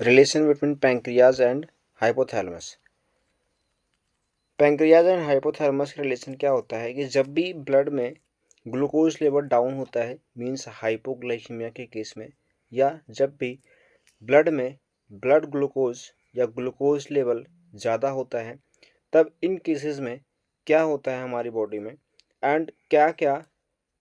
Relation between pancreas and hypothalamus. Pancreas and hypothalamus का relation क्या होता है कि जब भी ब्लड में ग्लूकोज लेवल डाउन होता है, मींस हाइपोग्लाइसीमिया के केस में, या जब भी ब्लड में ब्लड ग्लूकोज या ग्लूकोज लेवल ज़्यादा होता है, तब इन केसेस में क्या होता है हमारी बॉडी में एंड क्या क्या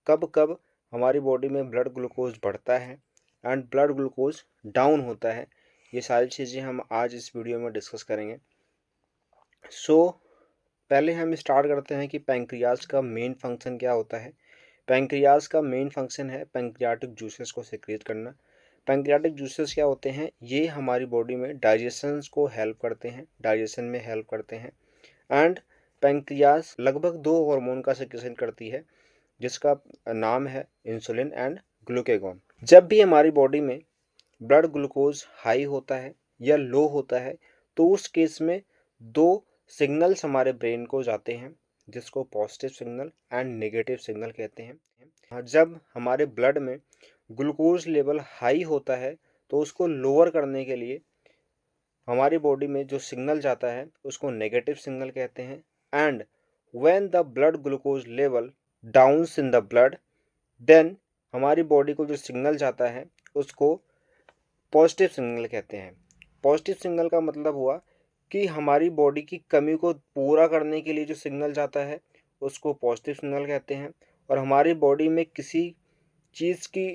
कब कब हमारी बॉडी में ब्लड ग्लूकोज बढ़ता है एंड ब्लड ग्लूकोज डाउन होता है, ये सारी चीज़ें हम आज इस वीडियो में डिस्कस करेंगे। पहले हम स्टार्ट करते हैं कि पैंक्रियाज का मेन फंक्शन क्या होता है। पैंक्रियाज का मेन फंक्शन है पैंक्रियाटिक जूसेस को सिक्रीट करना। पैंक्रियाटिक जूसेस क्या होते हैं? ये हमारी बॉडी में डाइजेशन को हेल्प करते हैं, डाइजेशन में हेल्प करते हैं। एंड पैंक्रियाज लगभग 2 हार्मोन का सिक्रीशन करती है, जिसका नाम है इंसुलिन एंड ग्लूकेगॉन। जब भी हमारी बॉडी में ब्लड ग्लूकोज हाई होता है या लो होता है, तो उस केस में 2 सिग्नल्स हमारे ब्रेन को जाते हैं, जिसको positive signal and negative signal कहते हैं। जब हमारे ब्लड में ग्लूकोज लेवल हाई होता है, तो उसको लोअर करने के लिए हमारी बॉडी में जो सिग्नल जाता है उसको नेगेटिव सिग्नल कहते हैं। And when the blood glucose level downs in the blood, then हमारी बॉडी को जो सिग्नल जाता है उसको पॉजिटिव सिग्नल कहते हैं। पॉजिटिव सिग्नल का मतलब हुआ कि हमारी बॉडी की कमी को पूरा करने के लिए जो सिग्नल जाता है उसको पॉजिटिव सिग्नल कहते हैं। और हमारी बॉडी में किसी चीज़ की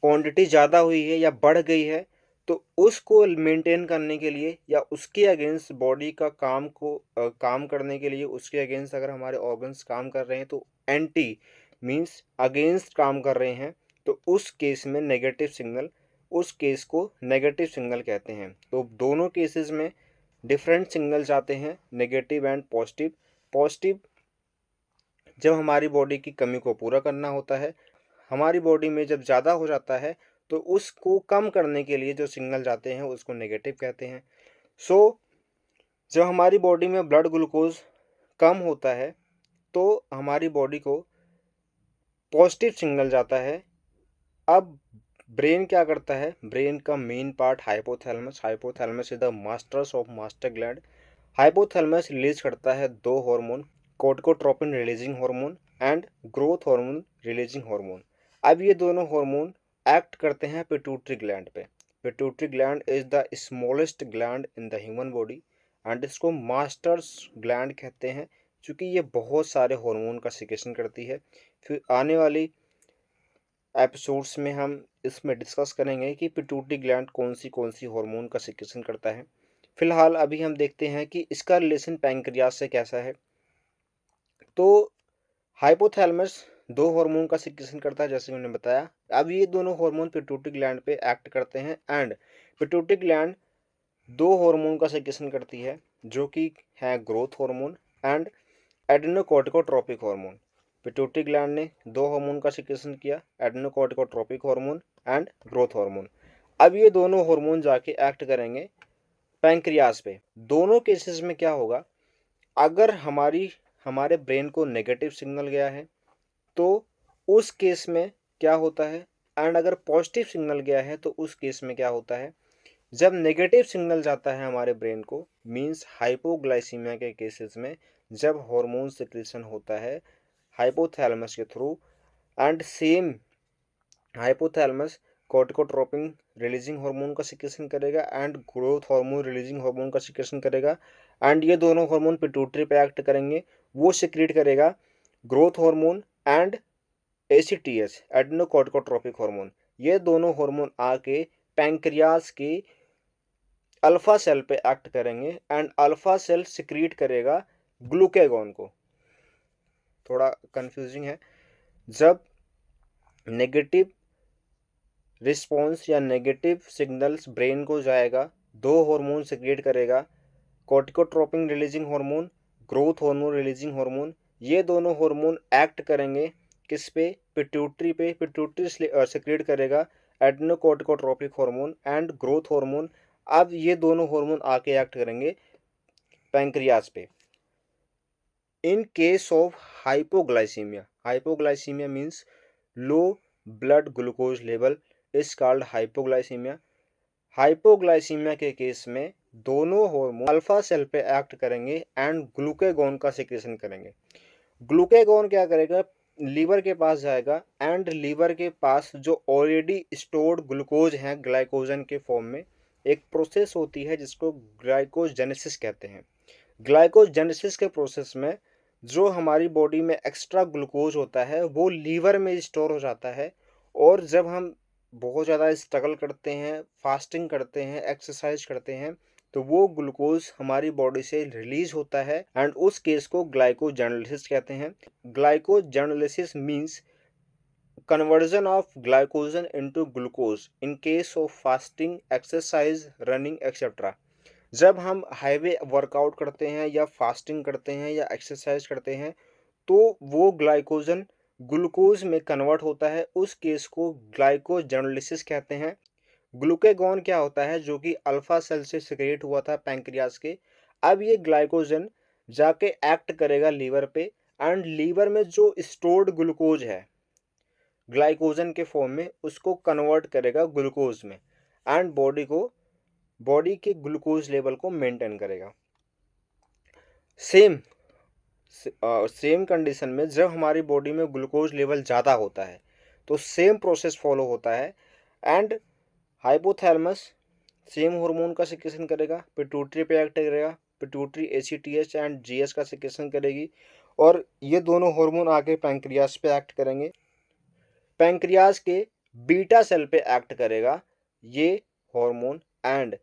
क्वांटिटी ज़्यादा हुई है या बढ़ गई है, तो उसको मेंटेन करने के लिए या उसके अगेंस्ट बॉडी का काम करने के लिए, उसके अगेंस्ट अगर हमारे ऑर्गन्स काम कर रहे हैं तो एंटी मीन्स अगेंस्ट काम कर रहे हैं, तो उस केस में नेगेटिव सिग्नल, उस केस को नेगेटिव सिग्नल कहते हैं। तो दोनों केसेस में डिफरेंट सिग्नल्स आते हैं, नेगेटिव एंड पॉजिटिव। पॉजिटिव जब हमारी बॉडी की कमी को पूरा करना होता है, हमारी बॉडी में जब ज़्यादा हो जाता है तो उसको कम करने के लिए जो सिग्नल जाते हैं उसको नेगेटिव कहते हैं। जब हमारी बॉडी में ब्लड ग्लूकोज कम होता है तो हमारी बॉडी को पॉजिटिव सिग्नल जाता है। अब ब्रेन क्या करता है? ब्रेन का main part hypothalamus, hypothalamus is the masters of master gland. Hypothalamus release करता है 2 hormone, corticotropin releasing hormone and growth hormone releasing hormone. अब ये दोनों हार्मोन एक्ट करते हैं पिट्यूटरी ग्लैंड पे। Pituitary gland is the smallest gland in the human body and इसको masters gland कहते हैं, क्योंकि ये बहुत सारे हार्मोन का सिक्रेशन करती है। फिर आने वाली एपिसोड्स में हम इसमें डिस्कस करेंगे कि पिट्यूटरी ग्लैंड कौन सी हार्मोन का सिक्रेशन करता है। फिलहाल अभी हम देखते हैं कि इसका रिलेशन पैंक्रियाज से कैसा है। तो हाइपोथैलेमस 2 हार्मोन का सिक्रेशन करता है, जैसे मैंने बताया। अब ये दोनों हार्मोन पिट्यूटरी ग्लैंड पे एक्ट करते हैं एंड पिट्यूटरी ग्लैंड 2 हार्मोन का सिक्रेशन करती है, जो कि है growth hormone and adrenocorticotropic hormone. Pituitary gland ने 2 हार्मोन का सिक्रेशन किया, adrenocorticotropic hormone and growth hormone. अब ये दोनों हार्मोन जाके एक्ट करेंगे पैंक्रियाज पे। दोनों केसेस में क्या होगा? अगर हमारे ब्रेन को नेगेटिव सिग्नल गया है तो उस केस में क्या होता है, एंड अगर पॉजिटिव सिग्नल गया है तो उस केस में क्या होता है। जब नेगेटिव सिग्नल जाता है हमारे ब्रेन को, मींस हाइपोग्लाइसीमिया के केसेस में, जब हार्मोन सिक्रेशन होता है हाइपोथैलेमस के through, and same hypothalamus corticotropin releasing hormone का सिक्रेशन करेगा and growth hormone releasing hormone का सिक्रेशन करेगा, एंड ये दोनों हार्मोन पिट्यूटरी पे एक्ट करेंगे। वो सिक्रेट करेगा growth hormone and ACTH, adrenocorticotropic hormone. ये दोनों हार्मोन आके पैंक्रियाज के अल्फा सेल पे एक्ट करेंगे एंड अल्फा सेल सिक्रीट करेगा ग्लूकेगॉन को। थोड़ा कंफ्यूजिंग है। जब नेगेटिव रिस्पॉन्स या नेगेटिव सिग्नल्स ब्रेन को जाएगा, 2 हार्मोन सिक्रेट करेगा, corticotropin releasing hormone, growth hormone releasing hormone. ये दोनों हार्मोन एक्ट करेंगे किस पे? पिट्यूटरी पे। पिट्यूटरी सिक्रेट करेगा adrenocorticotropic hormone and growth hormone. अब ये दोनों हार्मोन आके एक्ट करेंगे पैंक्रियाज पे। In case of hypoglycaemia, hypoglycaemia means low blood glucose level is called hypoglycaemia. Hypoglycaemia के केस में दोनों हार्मोन अल्फा सेल पे एक्ट करेंगे एंड ग्लूकेगॉन का सिक्रेशन करेंगे। ग्लूकेगॉन क्या करेगा, लीवर के पास जाएगा एंड लीवर के पास जो ऑलरेडी स्टोर्ड ग्लूकोज है ग्लाइकोजन के फॉर्म में, एक प्रोसेस होती है जिसको ग्लाइकोजेनेसिस कहते हैं। ग्लाइकोजेनेसिस के प्रोसेस में जो हमारी बॉडी में एक्स्ट्रा ग्लूकोज होता है वो लीवर में स्टोर हो जाता है, और जब हम बहुत ज़्यादा स्ट्रगल करते हैं, फास्टिंग करते हैं, एक्सरसाइज करते हैं, तो वो ग्लूकोज हमारी बॉडी से रिलीज होता है एंड उस केस को ग्लाइकोजेनेसिस कहते हैं। Glycogenesis means conversion of glycogen into glucose in case of fasting, exercise, running, etc. जब हम हाईवे वर्कआउट करते हैं या फास्टिंग करते हैं या एक्सरसाइज करते हैं तो वो ग्लाइकोजन ग्लूकोज में कन्वर्ट होता है, उस केस को ग्लाइकोजेनेसिस कहते हैं। ग्लूकेगॉन क्या होता है, जो कि अल्फा सेल से सिक्रेट हुआ था पैंक्रियाज के, अब ये ग्लाइकोजन जाके एक्ट करेगा लीवर पे एंड लीवर में जो स्टोर्ड ग्लूकोज है ग्लाइकोजन के फॉर्म में उसको कन्वर्ट करेगा ग्लूकोज में एंड बॉडी के ग्लूकोज लेवल को मेंटेन करेगा। सेम सेम कंडीशन में जब हमारी बॉडी में ग्लूकोज लेवल ज़्यादा होता है तो सेम प्रोसेस फॉलो होता है एंड हाइपोथैलेमस सेम हार्मोन का सिक्रेशन करेगा, पिट्यूटरी पे एक्ट करेगा, पिट्यूटरी एसीटीएच एंड जीएस का सिक्रेशन करेगी और ये दोनों हार्मोन आके पैंक्रियाज पे एक्ट करेंगे। पैंक्रियाज के बीटा सेल पे एक्ट करेगा ये हार्मोन एंड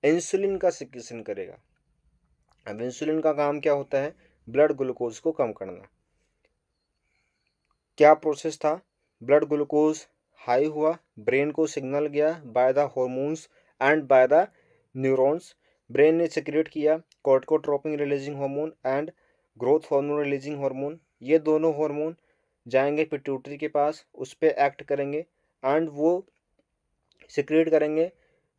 इंसुलिन का सिक्रेशन करेगा। अब इंसुलिन का काम क्या होता है, ब्लड ग्लूकोज को कम करना। क्या प्रोसेस था, ब्लड ग्लूकोज हाई हुआ, ब्रेन को सिग्नल गया by the hormones and by the neurons, brain ने सिक्रेट किया corticotropin releasing hormone and growth hormone releasing hormone. ये दोनों हार्मोन जाएंगे पिट्यूटरी के पास, उस पर एक्ट करेंगे एंड वो सिक्रेट करेंगे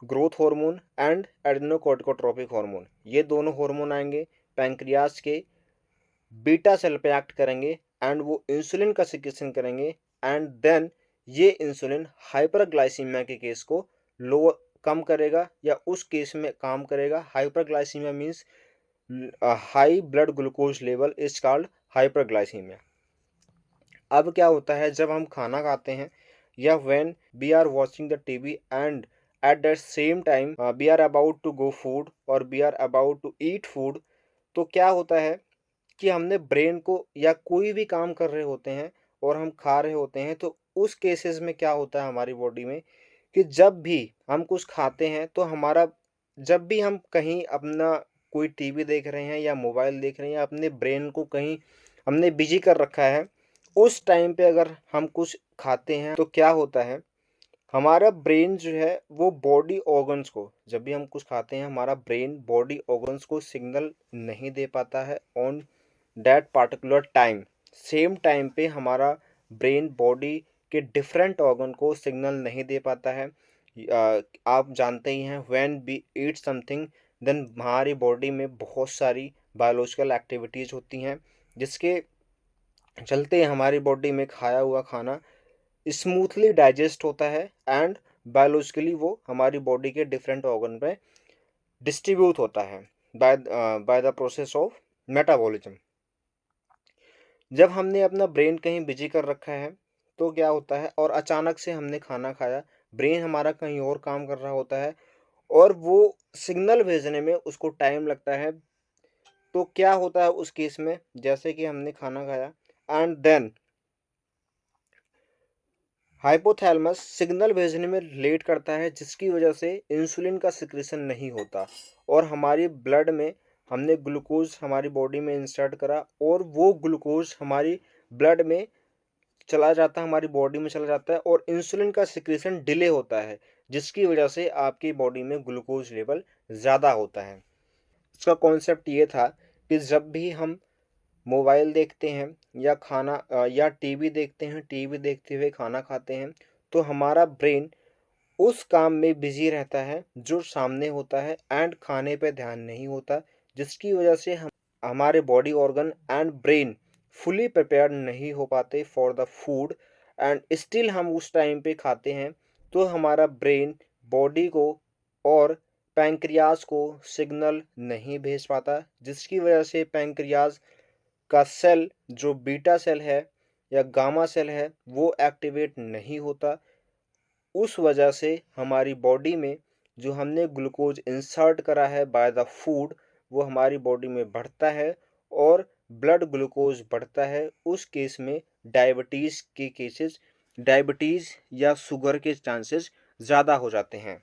growth hormone and adrenocorticotropic hormone. ये दोनों हार्मोन आएंगे पैंक्रियाज के बीटा सेल पे एक्ट करेंगे एंड वो इंसुलिन का सिक्रेशन करेंगे एंड देन ये इंसुलिन हाइपरग्लाइसीमिया के केस को लोअर कम करेगा या उस केस में काम करेगा। Hyperglycaemia means high blood glucose level is called hyperglycaemia. अब क्या होता है, जब हम खाना खाते हैं या when we are watching the TV and at that same time we are about to go food और we are about to eat food, तो क्या होता है कि हमने ब्रेन को या कोई भी काम कर रहे होते हैं और हम खा रहे होते हैं, तो उस केसेस में क्या होता है हमारी बॉडी में कि जब भी हम कुछ खाते हैं तो हमारा, जब भी हम कहीं अपना कोई टीवी देख रहे हैं या मोबाइल देख रहे हैं या अपने ब्रेन को कहीं हमने बिजी कर रखा है, उस टाइम पे अगर हम कुछ खाते हैं तो क्या होता है, हमारा ब्रेन जो है वो बॉडी ऑर्गन्स को, जब भी हम कुछ खाते हैं हमारा ब्रेन बॉडी ऑर्गन्स को सिग्नल नहीं दे पाता है on that particular time. Same time पे हमारा ब्रेन बॉडी के डिफरेंट ऑर्गन को सिग्नल नहीं दे पाता है। आप जानते ही हैं when we eat something then हमारी बॉडी में बहुत सारी बायोलॉजिकल एक्टिविटीज़ होती हैं जिसके चलते हमारी बॉडी में खाया हुआ खाना स्मूथली डाइजेस्ट होता है एंड बायोलॉजिकली वो हमारी बॉडी के डिफरेंट ऑर्गन पे डिस्ट्रीब्यूट होता है by the process of metabolism. जब हमने अपना ब्रेन कहीं बिजी कर रखा है तो क्या होता है, और अचानक से हमने खाना खाया, ब्रेन हमारा कहीं और काम कर रहा होता है और वो सिग्नल भेजने में उसको टाइम लगता है, तो क्या होता है उस केस में, जैसे कि हमने खाना खाया एंड देन हाइपोथैलेमस सिग्नल भेजने में लेट करता है जिसकी वजह से इंसुलिन का सिक्रेशन नहीं होता और हमारी ब्लड में हमने ग्लूकोज हमारी बॉडी में इंसर्ट करा और वो ग्लूकोज हमारी ब्लड में चला जाता है, हमारी बॉडी में चला जाता है और इंसुलिन का सिक्रेशन डिले होता है जिसकी वजह से आपकी बॉडी में ग्लूकोज लेवल ज़्यादा होता है। इसका कॉन्सेप्ट ये था कि जब भी हम मोबाइल देखते हैं या या टीवी देखते हैं, टीवी देखते हुए खाना खाते हैं, तो हमारा ब्रेन उस काम में बिजी रहता है जो सामने होता है एंड खाने पे ध्यान नहीं होता, जिसकी वजह से हम हमारे body organ and brain fully prepared नहीं हो पाते for the food and still हम उस टाइम पे खाते हैं, तो हमारा ब्रेन बॉडी को और पैंक्रियाज को सिग्नल नहीं भेज पाता, जिसकी वजह से पैंक्रियाज का सेल जो बीटा सेल है या गामा सेल है वो एक्टिवेट नहीं होता। उस वजह से हमारी बॉडी में जो हमने ग्लूकोज इंसर्ट करा है बाय द फूड वो हमारी बॉडी में बढ़ता है और ब्लड ग्लूकोज बढ़ता है। उस केस में डायबिटीज़ के केसेस, डायबिटीज़ या शुगर के चांसेस ज़्यादा हो जाते हैं।